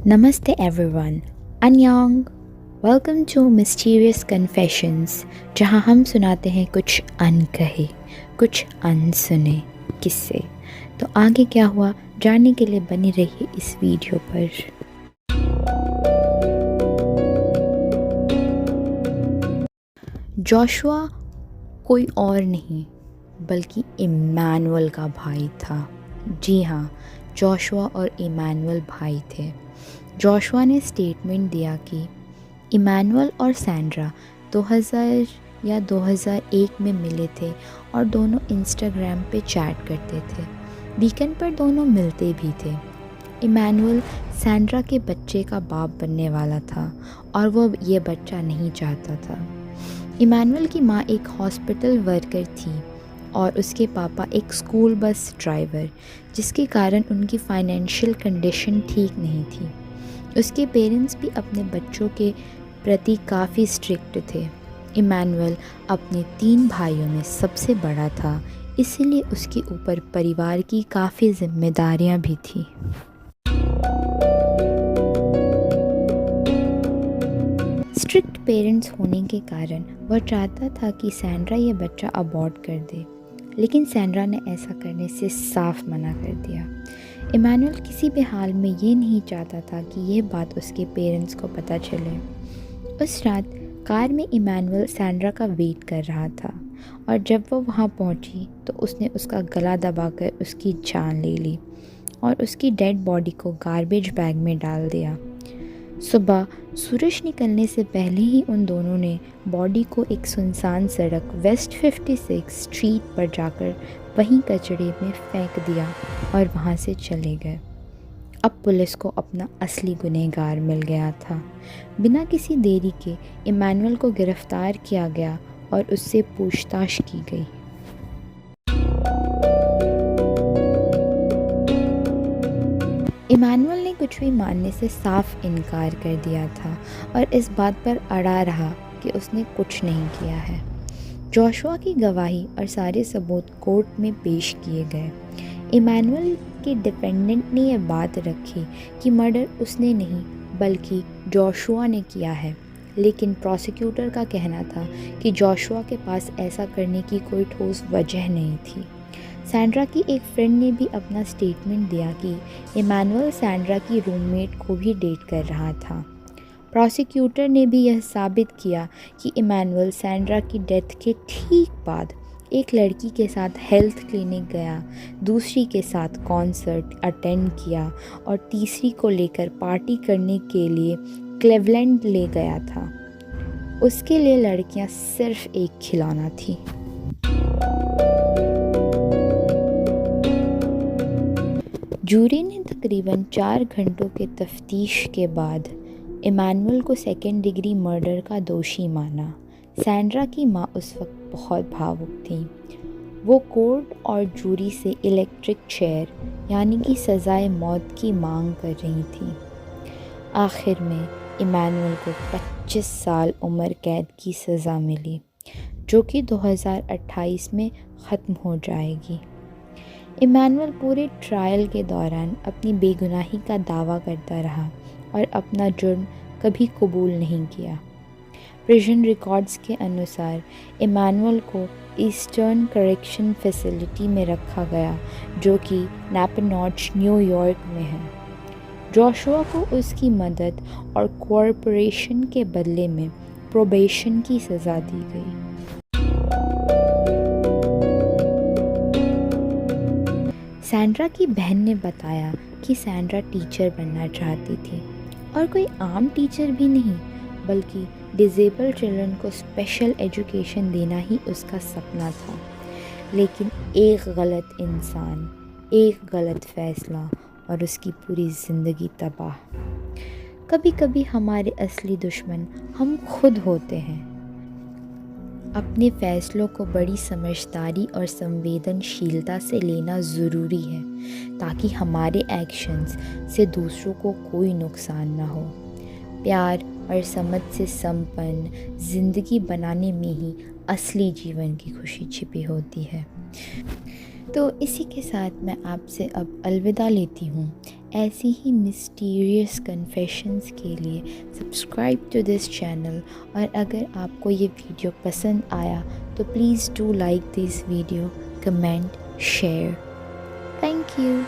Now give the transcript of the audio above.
Namaste everyone. Annyeong. Welcome to Mysterious Confessions, जहाँ हम सुनाते हैं कुछ अनकहे, कुछ अनसुने किस्से। तो आगे क्या हुआ जानने के लिए बनी रहिए इस वीडियो पर। जोशुआ कोई और नहीं बल्कि इमैनुअल का भाई था। जी हाँ, जोशुआ और इमैनुअल भाई थे। जोशुआ ने स्टेटमेंट दिया कि इमैनुअल और सैंड्रा 2000 या 2001 में मिले थे और दोनों इंस्टाग्राम पे चैट करते थे। वीकेंड पर दोनों मिलते भी थे। इमैनुअल सैंड्रा के बच्चे का बाप बनने वाला था और वो ये बच्चा नहीं चाहता था। इमैनुअल की माँ एक हॉस्पिटल वर्कर थी और उसके पापा एक स्कूल बस ड्राइवर, जिसके कारण उनकी फाइनेंशियल कंडीशन ठीक नहीं थी। उसके पेरेंट्स भी अपने बच्चों के प्रति काफ़ी स्ट्रिक्ट थे। इमैनुअल अपने 3 भाइयों में सबसे बड़ा था, इसीलिए उसके ऊपर परिवार की काफ़ी जिम्मेदारियां भी थी। स्ट्रिक्ट पेरेंट्स होने के कारण वह चाहता था कि सैंड्रा ये बच्चा अबॉर्ट कर दे, लेकिन सैंड्रा ने ऐसा करने से साफ मना कर दिया। इमैनुअल किसी भी हाल में ये नहीं चाहता था कि ये बात उसके पेरेंट्स को पता चले। उस रात कार में इमैनुअल सैंड्रा का वेट कर रहा था और जब वो वहाँ पहुँची तो उसने उसका गला दबाकर उसकी जान ले ली और उसकी डेड बॉडी को गार्बेज बैग में डाल दिया। सुबह सूरज निकलने से पहले ही उन दोनों ने बॉडी को एक सुनसान सड़क वेस्ट 56 स्ट्रीट पर जाकर वहीं कचड़े में फेंक दिया और वहाँ से चले गए। अब पुलिस को अपना असली गुनहगार मिल गया था। बिना किसी देरी के इमैनुअल को गिरफ्तार किया गया और उससे पूछताछ की गई। इमैनुअल ने कुछ भी मानने से साफ इनकार कर दिया था और इस बात पर अड़ा रहा कि उसने कुछ नहीं किया है। जोशुआ की गवाही और सारे सबूत कोर्ट में पेश किए गए। इमैनुअल के डिफेंडेंट ने यह बात रखी कि मर्डर उसने नहीं बल्कि जोशुआ ने किया है, लेकिन प्रोसिक्यूटर का कहना था कि जोशुआ के पास ऐसा करने की कोई ठोस वजह नहीं थी। सैंड्रा की एक फ्रेंड ने भी अपना स्टेटमेंट दिया कि इमैनुअल सैंड्रा की रूममेट को भी डेट कर रहा था। प्रोसिक्यूटर ने भी यह साबित किया कि इमैनुअल सैंड्रा की डेथ के ठीक बाद एक लड़की के साथ हेल्थ क्लिनिक गया, दूसरी के साथ कॉन्सर्ट अटेंड किया और तीसरी को लेकर पार्टी करने के लिए क्लेवलैंड ले गया था। उसके लिए लड़कियां सिर्फ एक खिलौना थी। जूरी ने तकरीबन 4 घंटों के तफ्तीश के बाद इमैनुअल को 2nd डिग्री मर्डर का दोषी माना। सैंड्रा की माँ उस वक्त बहुत भावुक थी। वो कोर्ट और जूरी से इलेक्ट्रिक चेयर यानी कि सज़ाए मौत की मांग कर रही थी। आखिर में इमैनुअल को 25 साल उम्र कैद की सज़ा मिली, जो कि 2028 में ख़त्म हो जाएगी। इमैनुअल पूरे ट्रायल के दौरान अपनी बेगुनाही का दावा करता रहा और अपना जुर्म कभी कबूल नहीं किया। प्रिजन रिकॉर्ड्स के अनुसार इमैनुअल को ईस्टर्न करेक्शन फैसिलिटी में रखा गया, जो कि नैपनॉच न्यूयॉर्क में है। जोशुआ को उसकी मदद और कोऑपरेशन के बदले में प्रोबेशन की सज़ा दी गई। सैंड्रा की बहन ने बताया कि सैंड्रा टीचर बनना चाहती थी और कोई आम टीचर भी नहीं बल्कि डिसेबल्ड चिल्ड्रन को स्पेशल एजुकेशन देना ही उसका सपना था। लेकिन एक गलत इंसान, एक गलत फैसला और उसकी पूरी ज़िंदगी तबाह। कभी कभी हमारे असली दुश्मन हम खुद होते हैं। अपने फ़ैसलों को बड़ी समझदारी और संवेदनशीलता से लेना ज़रूरी है ताकि हमारे एक्शंस से दूसरों को कोई नुकसान ना हो। प्यार और समझ से संपन्न ज़िंदगी बनाने में ही असली जीवन की खुशी छिपी होती है। तो इसी के साथ मैं आपसे अब अलविदा लेती हूँ। ऐसी ही मिस्टीरियस कन्फेशंस के लिए सब्सक्राइब टू दिस चैनल, और अगर आपको ये वीडियो पसंद आया तो please do like this video, comment, share. Thank you.